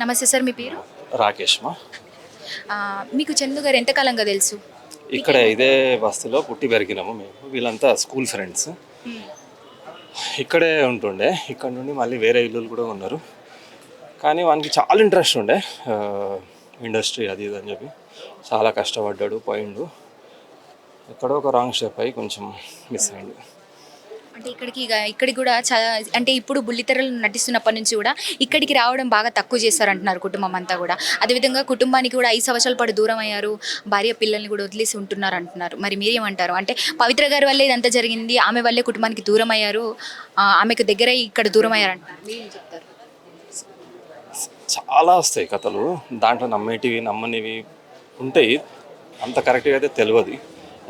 నమస్తే సార్, మీ పేరు? రాకేష్ మా మీకు చందు గారు ఎంతకాలంగా తెలుసు? ఇక్కడ ఇదే బస్సులో పుట్టి పెరిగినాము మేము. వీళ్ళంతా స్కూల్ ఫ్రెండ్స్. ఇక్కడే ఉంటుండే. ఇక్కడ నుండి మళ్ళీ వేరే ఇల్లులు కూడా ఉన్నారు. కానీ వానికి చాలా ఇంట్రెస్ట్ ఉండే ఇండస్ట్రీ అది ఇది అని చెప్పి చాలా కష్టపడ్డాడు, పోయిండు. ఎక్కడో ఒక రాంగ్ స్టెప్ అయ్యి కొంచెం మిస్ అయ్యిండు. అంటే ఇక్కడికి కూడా చాలా, అంటే ఇప్పుడు బుల్లితెరలు నటిస్తున్నప్పటి నుంచి కూడా ఇక్కడికి రావడం బాగా తక్కువ చేస్తారంటున్నారు కుటుంబం అంతా కూడా. అదేవిధంగా కుటుంబానికి కూడా 5 సంవత్సరాల పాటు దూరం అయ్యారు, భార్య పిల్లల్ని కూడా వదిలేసి ఉంటున్నారు అంటున్నారు. మరి మీరేమంటారు? అంటే పవిత్ర గారి వల్లే ఇదంతా జరిగింది, ఆమె వల్లే కుటుంబానికి దూరం అయ్యారు, ఆమెకు దగ్గర ఇక్కడ దూరం అయ్యారు అంటున్నారు. మీరేం చెప్తారు? చాలా వస్తాయి కథలు, దాంట్లో నమ్మేటివి నమ్మనివి ఉంటాయి. అంత కరెక్ట్గా అయితే తెలియదు.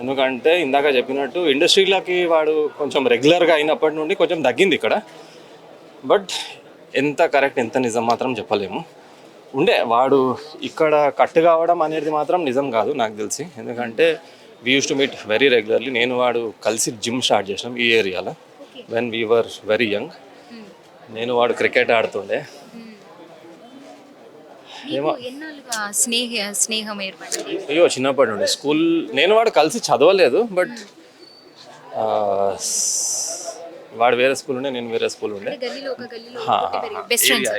ఎందుకంటే ఇందాక చెప్పినట్టు ఇండస్ట్రీలోకి వాడు కొంచెం రెగ్యులర్గా అయినప్పటి నుండి కొంచెం తగ్గింది ఇక్కడ. బట్ ఎంత కరెక్ట్ ఎంత నిజం మాత్రం చెప్పలేము. ఉండే వాడు ఇక్కడ కట్ కావడం అనేది మాత్రం నిజం కాదు నాకు తెలిసి. ఎందుకంటే we use to meet very regularly. నేను వాడు కలిసి జిమ్ స్టార్ట్ చేసినాం ఈ ఏరియాలో when we were very young. నేను వాడు క్రికెట్ ఆడుతుండే. ఏమో స్నేహం ఏర్పడింది. అయ్యో చిన్నప్పటి నుండి స్కూల్ నేను వాడు కలిసి చదవలేదు. బట్ వాడు వేరే స్కూల్ ఉండే, నేను వేరే స్కూల్ ఉండే.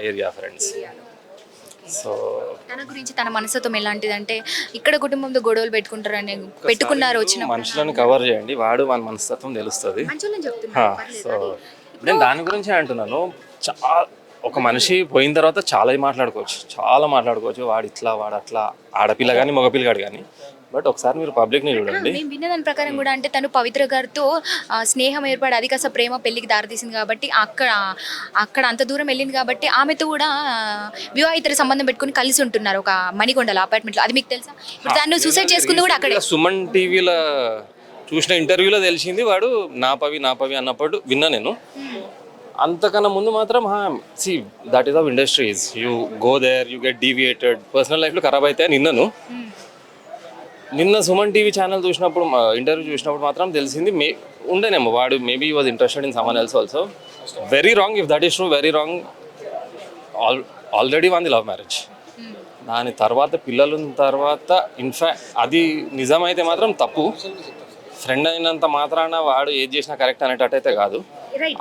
Area friends. సో తన గురించి తన మనస్తత్వం ఎలాంటిదంటే ఇక్కడ కుటుంబంతో గొడవలు పెట్టుకున్నారు వచ్చిన మనుషులను కవర్ చేయండి, వాడు మన మనస్తత్వం తెలుస్తుంది. సో నేను దాని గురించి అంటున్నాను. ఒక మనిషి పోయిన తర్వాత చాలా మాట్లాడుకోవచ్చు. వాడు ఇట్లా వాడు అట్లా, ఆడపిల్ల కానీ మగపిల్లగాడు కానీ. బట్ ఒకసారి మీరు పబ్లిక్ని చూడండి. మేము విన్న దాని ప్రకారం కూడా అంటే తను పవిత్ర గారితో స్నేహం ఏర్పడి అది కాస్త ప్రేమ పెళ్లికి దారితీసింది కాబట్టి అక్కడ అంత దూరం వెళ్ళింది కాబట్టి ఆమెతో కూడా వివాహితర సంబంధం పెట్టుకుని కలిసి ఉంటున్నారు ఒక మణికొండల అపార్ట్మెంట్లో. అది మీకు తెలుసా? ఇప్పుడు తను సూసైడ్ చేసుకుంది కూడా అక్కడే. సుమన్ టీవీలో చూసిన ఇంటర్వ్యూలో తెలిసింది. వాడు నా పవి అన్నప్పుడు విన్నా నేను. అంతకన్నా ముందు మాత్రం see that is of industries. You go there, you get deviated, personal లైఫ్లో ఖరాబ్ అయితే నిన్న సుమన్ టీవీ ఛానల్ చూసినప్పుడు, ఇంటర్వ్యూ చూసినప్పుడు మాత్రం తెలిసింది. ఉండేనేమో వాడు maybe was interested in someone else also. Very wrong if that is true, very wrong. Already one the love marriage. దాని తర్వాత పిల్లలు తర్వాత ఇన్ఫాక్ట్ అది నిజమైతే మాత్రం తప్పు. ఫ్రెండ్ అయినంత మాత్రాన వాడు ఏది చేసినా కరెక్ట్ అనేటట్టయితే కాదు.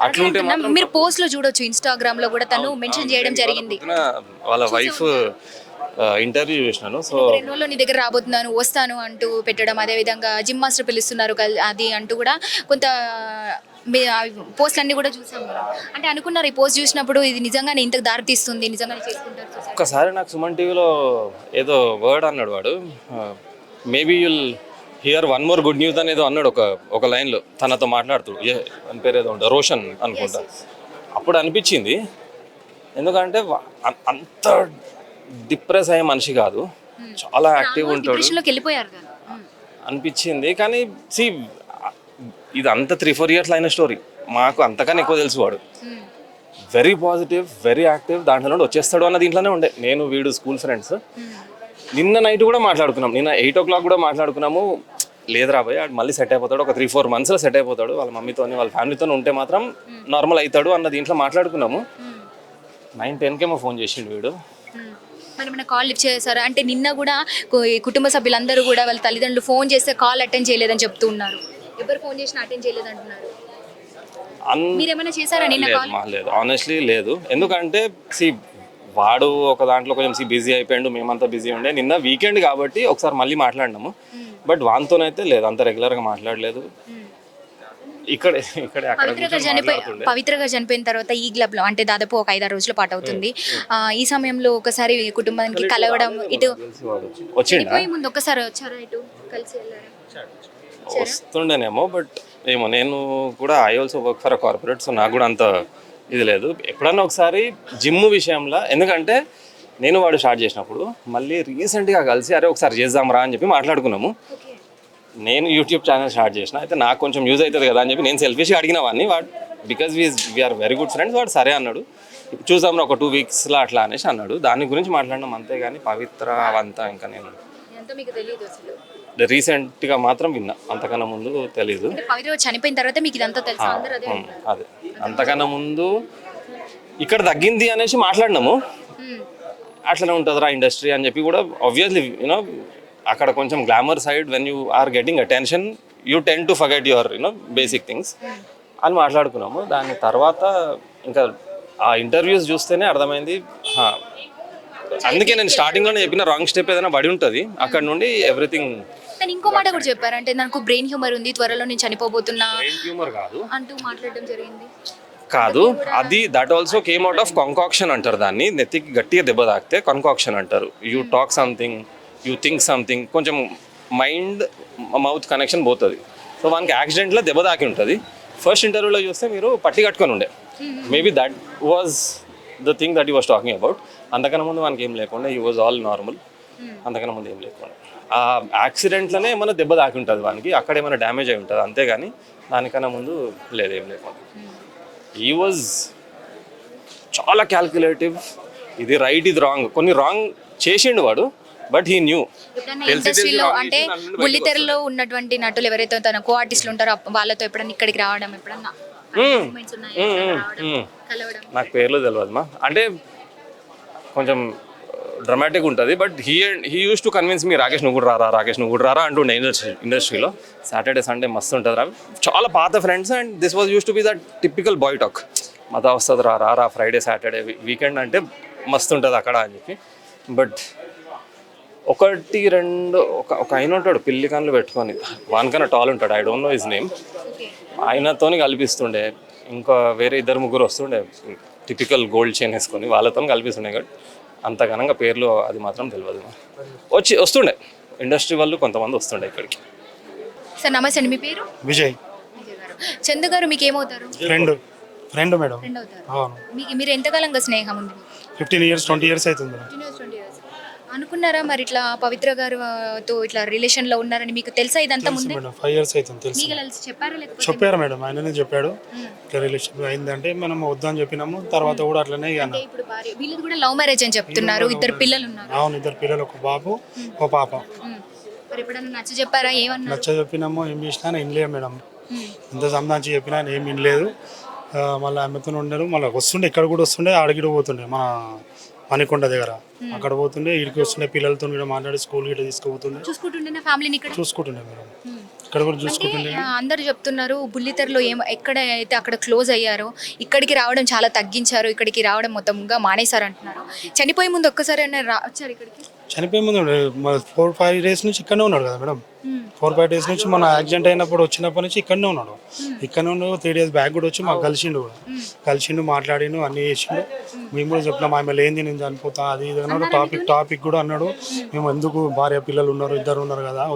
అట్లుంటే మీరు పోస్ట్ లో చూడొచ్చు, ఇన్స్టాగ్రామ్ లో కూడా తను మెన్షన్ చేయడం జరిగింది. వాళ్ళ వైఫ్ ఇంటర్వ్యూ చూసినాను. సో 2 రోజుల్లో నీ దగ్గర రాబోతున్నాను, వస్తాను అంటూ పెట్టడం, అదే విధంగా జిమ్ మాస్టర్ పిలుస్తున్నారు అది అంటూ కూడా కొంత పోస్ట్లు అన్ని కూడా చూసాం కదా. అంటే అనుకున్నారు ఈ పోస్ట్ చూసినప్పుడు ఇది నిజంగానే ఇంతకు దారి తీస్తుంది, నిజంగానే చేసుకుంటారు. ఒక్కసారి నాకు సుమన్ టీవీలో ఏదో వర్డ్ అన్నాడు వాడు, maybe you'll here one more good news అనేదో అన్నాడు ఒక లైన్లో తనతో మాట్లాడుతూ. అని పేరు ఏదో ఉంటుంది, రోషన్ అనుకుంటా. అప్పుడు అనిపించింది, ఎందుకంటే అంత డిప్రెస్ అయ్యే మనిషి కాదు, చాలా యాక్టివ్ ఉంటాడు అనిపించింది. కానీ సి ఇది అంత 3-4 years అయిన స్టోరీ. మాకు అంతకన్నా ఎక్కువ తెలుసు. వాడు వెరీ పాజిటివ్, వెరీ యాక్టివ్. దాంట్లో నుండి వచ్చేస్తాడు అన్న దీంట్లోనే ఉండే. నేను వీడు స్కూల్ ఫ్రెండ్స్. నిన్న నైట్ కూడా మాట్లాడుకున్నాం. నిన్న 8 o'clock కూడా మాట్లాడుకున్నాము. లేదు రాబోయ్ ఆడు మళ్ళీ సెట్ అయిపోతాడు, ఒక 3-4 monthsలో సెట్ అయిపోతాడు, వాళ్ళ మమ్మీతో వాళ్ళ ఫ్యామిలీతో ఉంటే మాత్రం నార్మల్ అవుతాడు అన్న దీంట్లో మాట్లాడుకున్నాము. 9-10 ఫోన్ చేసిండు వీడు. మరి మన కాల్ లిఫ్ట్ చేశారు అంటే నిన్న కూడా కుటుంబ సభ్యులందరూ కూడా వాళ్ళ తల్లిదండ్రులు ఫోన్ చేస్తే కాల్ అటెండ్ చేయలేదని చెప్తూ ఉన్నారు. ఎవరు ఫోన్ చేసినా అటెండ్ చేయలేదు అంటున్నారు. మీరేమైనా చేశారా నిన్న కాల్? లేదు, ఆనెస్ట్లీ లేదు. ఎందుకంటే వాడు ఒక దాంట్లో కొంచెం బిజీ అయిపోయాడు, మేమంతా బిజీ ఉండే. నిన్న వీకెండ్ కాబట్టి ఒకసారి మళ్ళీ మాట్లాడినాము. బట్ వానితోనైతే లేదు, అంత రెగ్యులర్గా మాట్లాడలేదు. పవిత్ర గారు చనిపోయిన తర్వాత ఈ క్లబ్ లో అంటే దాదాపు ఒక 5-6 రోజుల పాటు అవుతుంది. ఈ సమయంలో ఒకసారి కుటుంబానికి కలవడం, ఇటు ముందు ఒకసారి వచ్చారా, ఇటు కలిసి వస్తుండేనేమో. బట్ ఏమో, నేను కూడా I also work for a corporate, so నాకు కూడా అంత ఇది లేదు. ఎప్పుడన్నా ఒకసారి జిమ్ విషయంలో, ఎందుకంటే నేను వాడు స్టార్ట్ చేసినప్పుడు మళ్ళీ రీసెంట్గా కలిసి అరే ఒకసారి చేద్దాంరా అని చెప్పి మాట్లాడుకున్నాము. నేను యూట్యూబ్ ఛానల్ స్టార్ట్ చేసిన, అయితే నాకు కొంచెం యూజ్ అవుతుంది కదా అని చెప్పి నేను సెల్ఫిష్గా అడిగిన వాడిని. వాడు because we're very good friends, వాడు సరే అన్నాడు. చూసాము ఒక 2 weeksలో అట్లా అనేసి అన్నాడు. దాని గురించి మాట్లాడినాం అంతేగాని పవిత్ర అవంతా ఇంకా నేను రీసెంట్గా మాత్రం విన్నా, అంతకన్నా ముందు తెలీదు. చనిపోయిన తర్వాత మీకు ఇదంతా తెలుసు? అదే, అంతకన్నా ముందు ఇక్కడ తగ్గింది అనేసి మాట్లాడినాము. అట్లనే ఉంటుందిరా ఇండస్ట్రీ అని చెప్పి కూడా ఆబ్వియస్లీ యూనో అక్కడ కొంచెం glamour side when you are getting attention you tend to forget your you know basic things అని మాట్లాడుకున్నాము. దాని తర్వాత ఇంకా ఆ ఇంటర్వ్యూస్ చూస్తేనే అర్థమైంది. అందుకే నేను స్టార్టింగ్లోనే చెప్పిన రాంగ్ స్టెప్ ఏదైనా పడి ఉంటుంది, అక్కడ నుండి ఎవ్రీథింగ్. కానీ ఇంకో మాట కూడా చెప్పారు, అంటే నాకు బ్రెయిన్ హ్యూమర్ ఉంది, త్వరలో నేను చనిపోబోతున్నా హ్యూమర్ కాదు అంటూ మాట్లాడడం జరిగింది. కాదు అది that also came out of concoction అంటారు దాన్ని. నెత్తికి గట్టిగా దెబ్బ తాకితే కాంకాక్షన్ అంటారు. You talk something, you think something, కొంచెం మైండ్ మౌత్ కనెక్షన్ పోతుంది. సో మనకి యాక్సిడెంట్లో దెబ్బ తాకి ఉంటుంది. ఫస్ట్ ఇంటర్వ్యూలో చూస్తే మీరు పట్టి కట్టుకొని ఉండే, maybe that was the thing that you was talking about. అంతకన్నా ముందు మనకి ఏం లేకుండా యూ వాజ్ ఆల్ నార్మల్. అంతకన్నా ముందు ఏం లేకుండా ఆ యాక్సిడెంట్లోనే ఏమైనా దెబ్బ తాకి ఉంటుంది వానికి, అక్కడ ఏమైనా డ్యామేజ్ అయి ఉంటుంది అంతేగాని దానికన్నా ముందు లేదేం లేకుండా. ఈ వాజ్ చాలా క్యాల్కులేటివ్, ఇది రైట్ ఇది రాంగ్, కొన్ని రాంగ్ చేసిండు వాడు, బట్ హీ న్యూ. ఇండస్ట్రీలో అంటే బుల్లితెరలో ఉన్నటువంటి నటులు ఎవరైతే తన కో ఆర్టిస్టులు ఉంటారో వాళ్ళతో ఎప్పుడన్నా ఇక్కడికి రావడం, ఎప్పుడన్నా moments ఉన్నాయా? రావడం, కలవడం? నాకు పేర్లు తెలియదు మా, అంటే కొంచెం డ్రమాటిక్ ఉంటుంది. But he use to convince me, Rakesh నువ్వు కూడా రారా, రాకేష్ నువ్వు కూడా రారా అంటుండే ఇండస్ట్రీలో. సాటర్డే సండే మస్తు ఉంటుంది రా, చాలా పాత friends. And this was used to be that typical boy talk, మత వస్తుంది రా రా ఫ్రైడే సాటర్డే వీకెండ్ అంటే మస్తు ఉంటుంది అక్కడ అని చెప్పి. బట్ ఒకటి రెండు ఒక ఆయన ఉంటాడు పిల్లి కన్నులు పెట్టుకొని, వానికన్నా టాల్ ఉంటాడు, I don't know his name. ఆయనతోని కల్పిస్తుండే, ఇంకా వేరే ఇద్దరు ముగ్గురు వస్తుండే టిపికల్ గోల్డ్ చైన్ వేసుకొని, వాళ్ళతో కల్పిస్తుండే. కాబట్టి అంత ఘనంగా పేర్లు అది మాత్రం తెలియదు. వస్తుండే ఇండస్ట్రీ వాళ్ళు కొంతమంది వస్తుండే ఇక్కడికి. సార్ నమస్తే అండి, మీ పేరు? విజయ్. చందు గారు మీకు ఏమవుతారు? Friend madam. ఫ్రెండ్ అవుతారు. అవును. మీరు ఎంతకాలంగా స్నేహం ఉంది? 15 years 20 years అవుతుంది మేడం. 20 years. అనుకున్నారా మరి ఇట్లా పవిత్ర గారుతో ఇట్లా రిలేషన్ లో ఉన్నారని? మీకు తెలుసా ఇదంతా ముందే? మేడం 5 years అవుతుంది తెలుసు. మీకు కలిసి చెప్పారా లేకపోతే? చెప్పారు మేడం, ఆయననే చెప్పాడు ఇట్లా రిలేషన్ అయిందంటే మనం వద్దని చెప్పినాము. తర్వాత కూడా అట్లనే ఇక అంటే ఇప్పుడు భార్య వీళ్ళది కూడా లవ్ మ్యారేజ్ అని చెప్తున్నారు, ఇద్దరు పిల్లలు ఉన్నారు. అవును, 2 పిల్లలు, ఒక బాబు ఒక పాప. మరి ఎప్పుడన్నా నచ్చ చెప్పారా? ఏమన్నా నచ్చ చెప్పినాము, ఏం చేసినా వినలేదు మేడం. ఎంత సంబంధించి చెప్పినా ఏం వినలేదు. మళ్ళీ ఆమెతో ఉండరు, మళ్ళీ వస్తుండే ఇక్కడ కూడా వస్తుండే, ఆడగిడ పోతుండే మన మణికొండ దగ్గర, అక్కడ పోతుండే, ఇడికి వస్తుండే, పిల్లలతో కూడా మాట్లాడి స్కూల్ గిట్ట తీసుకుపోతుండే, చూసుకుంటుండే ఫ్యామిలీని ఇక్కడ చూసుకుంటుండే మేడం. ఇక్కడ కూడా చూసుకుంటుండే. అందరు చెప్తున్నారు బుల్లితెరలో ఎక్కడ అయితే అక్కడ క్లోజ్ అయ్యారో ఇక్కడికి రావడం చాలా తగ్గించారు, ఇక్కడికి రావడం మొత్తంగా మానేశారు అంటున్నారు. చనిపోయే ముందు ఒక్కసారి వచ్చారు ఇక్కడికి? చనిపోయే ముందు 4-5 days నుంచి ఇక్కడనే ఉన్నాడు కదా మేడం. 4-5 days నుంచి మన యాక్సిడెంట్ అయినప్పుడు వచ్చినప్పటి నుంచి ఇక్కడనే ఉన్నాడు. ఇక్కడనే ఉన్నాడు. 3 days బ్యాక్ కూడా వచ్చి మాకు కలిసిండు కూడా, కలిసిండు, మాట్లాడిండు, అన్నీ చేసిండు. మేము కూడా చెప్పినాం ఆమె లేనిది నేను చనిపోతా అది ఇది అన్నాడు. టాపిక్ కూడా అన్నాడు. మేము ఎందుకు, భార్య పిల్లలు ఉన్నారు, ఇద్దరు ఉన్నారు కదా,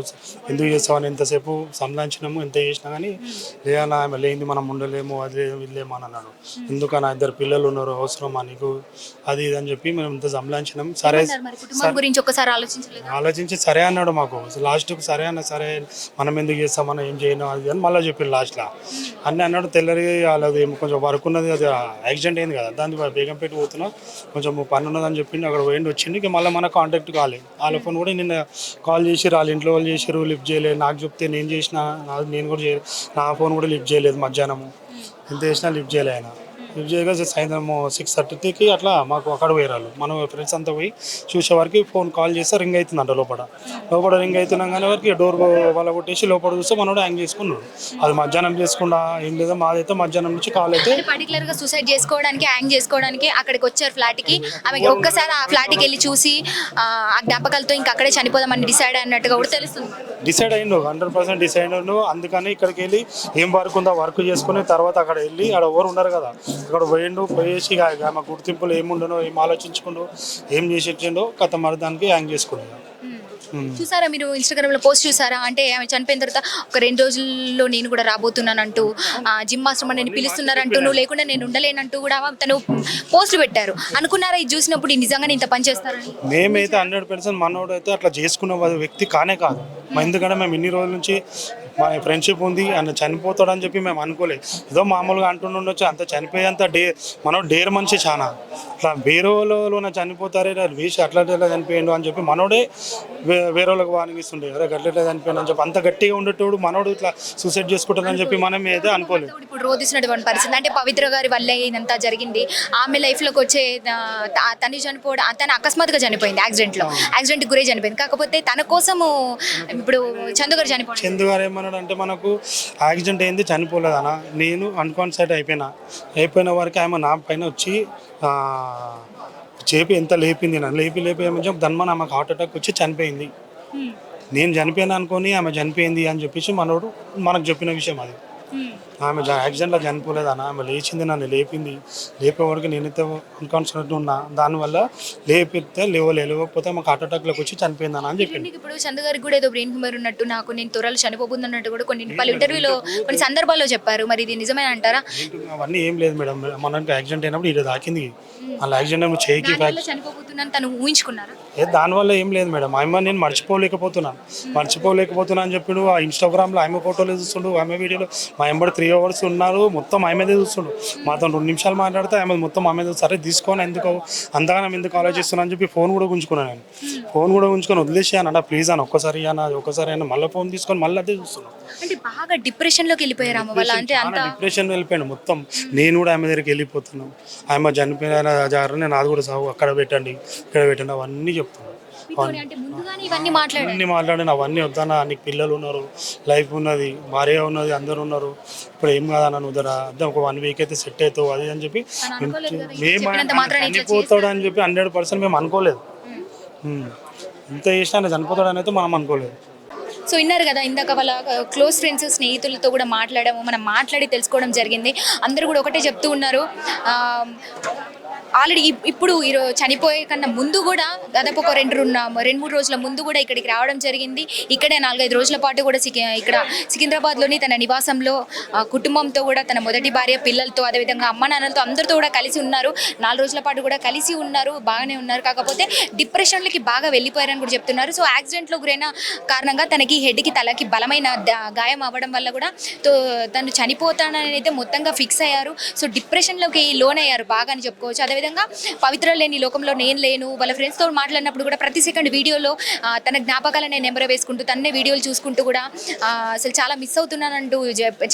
ఎందుకు చేస్తామని ఎంతసేపు సంలాంచినాము, ఎంత చేసినా కానీ లేదన్నా ఆమె లేనిది మనం ఉండలేము, అది లేము అని అన్నాడు. ఎందుకన్నా 2 పిల్లలు ఉన్నారు, అవసరమా నీకు, అది ఇది అని చెప్పి మేము ఇంత సంలాంచినాం. సరే గురించి ఒకసారి ఆలోచించి సరే అన్నాడు. మాకు లాస్ట్కి సరే అన్న, సరే మనం ఎందుకు చేస్తాం, మనం ఏం చేయను అది అని మళ్ళీ చెప్పాడు లాస్ట్లో. అన్నీ అన్నాడు. తెల్లరి వాళ్ళది కొంచెం వర్క్ ఉన్నది, అది యాక్సిడెంట్ అయింది కదా, దాన్ని బేగంపేట పోతున్నా, కొంచెం పని ఉన్నదని చెప్పిండు. అక్కడ పోయిండి వచ్చిండు. ఇక మళ్ళీ మన కాంటాక్ట్ కాలేదు. వాళ్ళ ఫోన్ కూడా నిన్న కాల్ చేసి వాళ్ళ ఇంట్లో వాళ్ళు చేసారు, లిఫ్ట్ చేయలేదు. నాకు చెప్తే నేను చేసిన, నేను కూడా చేయలేదు. నా ఫోన్ కూడా లిఫ్ట్ చేయలేదు. మధ్యాహ్నము ఎంత చేసినా లిఫ్ట్ చేయలే ఆయన. లిఫ్ట్ చేయగా సాయంత్రం 6:30కి అట్లా మాకు అక్కడ పోయారు. మనం ఫ్రెండ్స్ అంతా పోయి చూసే వరకు ఫోన్ కాల్ చేస్తే రింగ్ అవుతుందంట. లోపల రింగ్ అవుతున్నాం కానీ వరకు డోర్ వాళ్ళ కొట్టేసి లోపల చూస్తే మనోడు హ్యాంగ్ చేసుకున్నాడు. అది మధ్యాహ్నం చేసుకుండా ఏం లేదా, మాదైతే మధ్యాహ్నం నుంచి కాల్ అయితే పర్టికులర్ గా సూసైడ్ చేసుకోవడానికి, హ్యాంగ్ చేసుకోవడానికి అక్కడికి వచ్చారు ఫ్లాట్ కి. ఆమె ఒక్కసారి ఆ ఫ్లాట్ కి వెళ్ళి చూసి ఆ జ్ఞాపకాలతో ఇంకా అక్కడే చనిపోదామని డిసైడ్ అన్నట్టుగా కూడా తెలుస్తుంది. డిసైడ్ అయ్యిండు, 100% డిసైడ్ అయ్యిండు. అందుకని ఇక్కడికి వెళ్ళి ఏం వర్క్ ఉందో వర్క్ చేసుకుని తర్వాత అక్కడ వెళ్ళి, అక్కడ ఎవరు ఉన్నారు కదా, అక్కడ పోయేసి ఆమె గుర్తింపులు ఏముండనో, ఏం ఆలోచించుకుండో, ఏం చేసేటో కథ మరి దానికి హ్యాంగ్ చేసుకున్నాడు. చూసారా మీరు ఇన్స్టాగ్రామ్ లో పోస్ట్ చూసారా? అంటే ఆమె చనిపోయిన తర్వాత ఒక 2 రోజుల్లో నేను కూడా రాబోతున్నానంటూ, జిమ్ మాస్టర్ అని పిలుస్తున్నారంటూ, నువ్వు లేకుండా నేను ఉండలేనంటూ కూడా తను పోస్ట్ పెట్టారు. అనుకున్నారా ఇది చూసినప్పుడు నిజంగా ఇంత పని చేస్తారని? మేమైతే 100% మనోడు అయితే అట్లా చేసుకున్న వ్యక్తి కానే కాదు. ఎందుకంటే మేము ఇన్ని రోజుల నుంచి మన ఫ్రెండ్షిప్ ఉంది ఆయన చనిపోతాడని చెప్పి మేము అనుకోలేదు. ఏదో మామూలుగా అంటుండొచ్చు, అంత చనిపోయేంత మనం డేర్ మనిషి చాలా. ఇట్లా వేరే వాళ్ళలోనే చనిపోతారే వేసి అట్లా చనిపోయాడు అని చెప్పి మనోడే వేరే వాళ్ళకి వానిగిస్తుండే, అరే గట్ల చనిపోయాడు అని చెప్పి అంత గట్టిగా ఉండేటోడు మనోడు ఇట్లా సూసైడ్ చేసుకుంటాడని చెప్పి మనం ఏదో అనుకోలేదు. ఇప్పుడు రోధిస్తున్నటువంటి పరిస్థితి అంటే పవిత్ర గారి వల్లే ఇదంతా జరిగింది. ఆమె లైఫ్లోకి వచ్చే తను చనిపోవడం, తను అకస్మాత్తుగా చనిపోయింది యాక్సిడెంట్కి గురై చనిపోయింది. కాకపోతే తన కోసము ఇప్పుడు చందు గారు చనిపోయింది. చందు గారు ఏమన్నాడు అంటే మనకు యాక్సిడెంట్ అయింది చనిపోలేదనా, నేను అన్కాన్షియస్ అయిపోయిన వరకు ఆమె నా పైన వచ్చి చేపి ఎంత లేపింది నన్ను లేపి ఏమని చెప్పి ధన్మన్ ఆమెకు హార్ట్ అటాక్ వచ్చి చనిపోయింది. నేను చనిపోయాను అనుకొని ఆమె చనిపోయింది అని చెప్పేసి మనోడు మనకు చెప్పిన విషయం అది. ఆమె యాక్సిడెంట్లో చనిపోలేదన్న, ఆమె లేచింది, నన్ను లేపే వరకు నేనైతే అన్కాన్షియస్ ఉన్నా, దానివల్ల లేవకపోతే మాకు హార్ట్ అటాక్లోకి వచ్చి చనిపోయిందన్న అని చెప్పింది. ఇప్పుడు చందు గారికి కూడా ఏదో బ్రెయిన్ హ్యూమర్ ఉన్నట్టు, నాకు నేను త్వరలో చనిపోతున్నట్టు కూడా పలు ఇంటర్వ్యూలో కొన్ని సందర్భాల్లో చెప్పారు. మరి ఇది నిజమే అంటారా? అవన్నీ ఏం లేదు మేడం, మనకి యాక్సిడెంట్ అయినప్పుడు ఇది దాకింది, అలా యాక్సిడెంట్ చేయికి చనిపోతున్నాను తను ఊహించుకున్నారా? దానివల్ల ఏం లేదు మేడం, ఆమె నేను మర్చిపోలేకపోతున్నా అని చెప్పి ఆ ఇన్స్టాగ్రామ్లో ఆమె ఫోటోలు చూస్తుండు, ఆమె వీడియోలు మా ఎంబడి 3 hours ఉన్నారు, మొత్తం ఆమెదే చూస్తుండు. మాతో 2 నిమిషాలు మాట్లాడితే ఆమె మొత్తం ఆమె సరే తీసుకొని అంతగానం ఎందుకు ఆలోచిస్తున్నా అని చెప్పి ఫోన్ కూడా ఉంచుకున్నాను. నేను ఫోన్ కూడా ఉంచుకొని వదిలేసి అన్న ప్లీజ్ అని ఒక్కసారి అయినా మళ్ళీ ఫోన్ తీసుకొని మళ్ళీ అదే చూస్తున్నాను. అంటే బాగా డిప్రెషన్లోకి వెళ్ళిపోయారు ఆమె వల్ల, అంటే అంత డిప్రెషన్ వెళ్ళిపోయాను మొత్తం. నేను కూడా ఆమె దగ్గరికి వెళ్ళిపోతున్నాను, ఆమె చనిపోయిన జాగ్రత్త నాది కూడా సాగు అక్కడ పెట్టండి ఇక్కడ పెట్టండి అవన్నీ చెప్తున్నాను. ఇవన్నీ మాట్లాడిన అవన్నీ వద్దన్నా, నీకు పిల్లలు ఉన్నారు, లైఫ్ ఉన్నది, భార్య ఉన్నది, అందరు ఉన్నారు, ఇప్పుడు ఏం కాదన్నా నువ్వు అదే ఒక 1 week అయితే సెట్ అవుతావు అది అని చెప్పి మేము చనిపోతాడు అని చెప్పి 100% మేము అనుకోలేదు. ఇంత చేసినా చనిపోతాడని అయితే మనం అనుకోలేదు. సో విన్నారు కదా, ఇందాక వాళ్ళ క్లోజ్ ఫ్రెండ్స్ స్నేహితులతో కూడా మనం మాట్లాడి తెలుసుకోవడం జరిగింది. అందరూ కూడా ఒకటే చెప్తూ ఉన్నారు, ఆల్రెడీ ఇప్పుడు చనిపోయే కన్నా ముందు కూడా దాదాపు ఒక 2-3 రోజుల ముందు కూడా ఇక్కడికి రావడం జరిగింది. ఇక్కడే 4-5 రోజుల పాటు కూడా ఇక్కడ సికింద్రాబాద్లోని తన నివాసంలో కుటుంబంతో కూడా తన మొదటి భార్య పిల్లలతో అదేవిధంగా అమ్మ నాన్నలతో అందరితో కూడా కలిసి ఉన్నారు. 4 రోజుల పాటు కూడా కలిసి ఉన్నారు, బాగానే ఉన్నారు. కాకపోతే డిప్రెషన్లకి బాగా వెళ్ళిపోయారని కూడా చెప్తున్నారు. సో యాక్సిడెంట్లో గురైన కారణంగా తనకి హెడ్కి తలకి బలమైన గాయం అవ్వడం వల్ల కూడా తను చనిపోతానని అయితే మొత్తంగా ఫిక్స్ అయ్యారు. సో డిప్రెషన్లోకి లోన్ అయ్యారు బాగా అని చెప్పుకోవచ్చు. అదేవిధంగా పవిత్ర లేని లోకంలో నేను లేను, వాళ్ళ ఫ్రెండ్స్తో మాట్లాడినప్పుడు కూడా ప్రతి సెకండ్ వీడియోలో తన జ్ఞాపకాలనే నెంబర్ వేసుకుంటూ తన్నే వీడియోలు చూసుకుంటూ కూడా అసలు చాలా మిస్ అవుతున్నానంటూ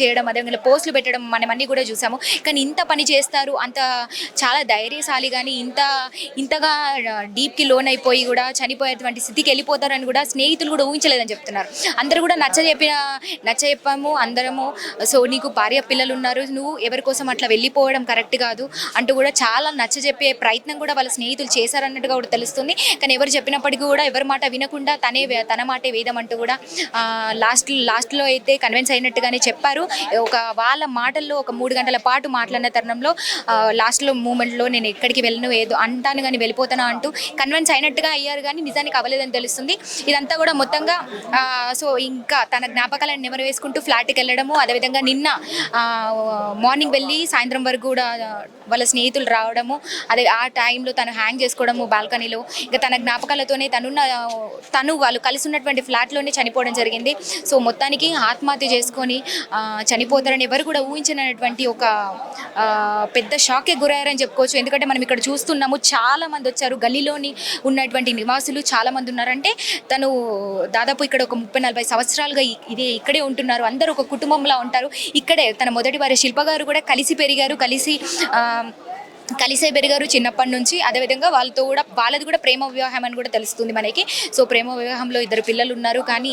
చేయడం, అదేవిధంగా పోస్టులు పెట్టడం మనం అన్నీ కూడా చూసాము. కానీ ఇంత పని చేస్తారు, అంత చాలా ధైర్యశాలి, కానీ ఇంతగా డీప్కి లోన్ అయిపోయి కూడా చనిపోయేటువంటి స్థితికి వెళ్ళిపోతారని కూడా స్నేహితులు కూడా ఊహించలేదని చెప్తున్నారు. అందరూ కూడా నచ్చజెప్పాము అందరము. సో నీకు భార్య పిల్లలు ఉన్నారు, నువ్వు ఎవరి కోసం అట్లా వెళ్ళిపోవడం కరెక్ట్ కాదు అంటూ కూడా చాలా నచ్చజెప్పే ప్రయత్నం కూడా వాళ్ళ స్నేహితులు చేశారన్నట్టుగా కూడా తెలుస్తుంది. కానీ ఎవరు చెప్పినప్పటికీ కూడా ఎవరి మాట వినకుండా తన మాటే వేదం అంటూ కూడా లాస్ట్లో అయితే కన్విన్స్ అయినట్టుగానే చెప్పారు. వాళ్ళ మాటల్లో ఒక 3 గంటల పాటు మాట్లాడిన తరుణంలో లాస్ట్లో మూమెంట్లో నేను ఎక్కడికి వెళ్ళను, ఏదో అంటాను కానీ వెళ్ళిపోతాను అంటూ కన్విన్స్ అయినట్టుగా అయ్యారు, కానీ నిజానికి అవ్వలేదని తెలుస్తుంది. ఇదంతా కూడా మొత్తంగా సో ఇంకా తన జ్ఞాపకాలను నెమరు వేసుకుంటూ ఫ్లాట్కి వెళ్ళడము, అదేవిధంగా నిన్న మార్నింగ్ వెళ్ళి సాయంత్రం వరకు కూడా వాళ్ళ స్నేహితులు రావడము, అదే ఆ టైంలో తను హ్యాంగ్ చేసుకోవడము బాల్కనీలో, ఇంకా తన జ్ఞాపకాలతోనే వాళ్ళు కలిసి ఉన్నటువంటి ఫ్లాట్లోనే చనిపోవడం జరిగింది. సో మొత్తానికి ఆత్మహత్య చేసుకొని చనిపోతారని ఎవరు కూడా ఊహించినటువంటి ఒక పెద్ద షాక్కి గురయ్యారని చెప్పుకోవచ్చు. ఎందుకంటే మనం ఇక్కడ చూస్తున్నాము, చాలామంది వచ్చారు, గల్లీలోని ఉన్నటువంటి నివాసులు చాలామంది ఉన్నారంటే తను దాదాపు ఇక్కడ ఒక 30-40 సంవత్సరాలుగా ఇక్కడే ఉంటున్నారు, అందరూ ఒక కుటుంబంలా ఉంటారు. ఇక్కడే తన మొదటి భార్య శిల్ప గారు కూడా కలిసి పెరిగారు, కలిసే పెరిగారు చిన్నప్పటి నుంచి. అదేవిధంగా వాళ్ళది కూడా ప్రేమ వివాహం అని కూడా తెలుస్తుంది మనకి. సో ప్రేమ వివాహంలో 2 పిల్లలు ఉన్నారు. కానీ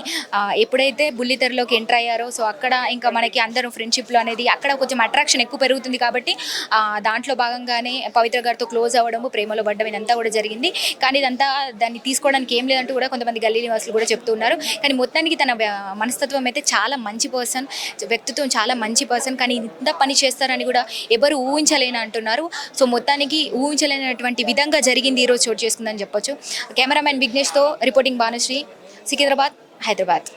ఎప్పుడైతే బుల్లితెరలోకి ఎంటర్ అయ్యారో సో అక్కడ ఇంకా మనకి అందరూ ఫ్రెండ్షిప్లో అనేది అక్కడ కొంచెం అట్రాక్షన్ ఎక్కువ పెరుగుతుంది. కాబట్టి దాంట్లో భాగంగానే పవిత్ర గారితో క్లోజ్ అవ్వడము, ప్రేమలో పడ్డం ఇదంతా కూడా జరిగింది. కానీ దాన్ని తీసుకోవడానికి ఏం లేదంటూ కూడా కొంతమంది గల్లీ నివాసులు కూడా చెప్తున్నారు. కానీ మొత్తానికి తన మనస్తత్వం అయితే చాలా మంచి పర్సన్, వ్యక్తిత్వం చాలా మంచి పర్సన్. కానీ ఇంత పని చేస్తారని కూడా ఎవరు ఊహించలేని అంటున్నారు. సో మొత్తానికి ఊహించలేనటువంటి విధంగా జరిగింది, ఈరోజు చోటు చేసుకుందని చెప్పొచ్చు. కెమెరామెన్ విఘ్నేష్తో రిపోర్టింగ్ భానుశ్రీ, సికింద్రాబాద్, హైదరాబాద్.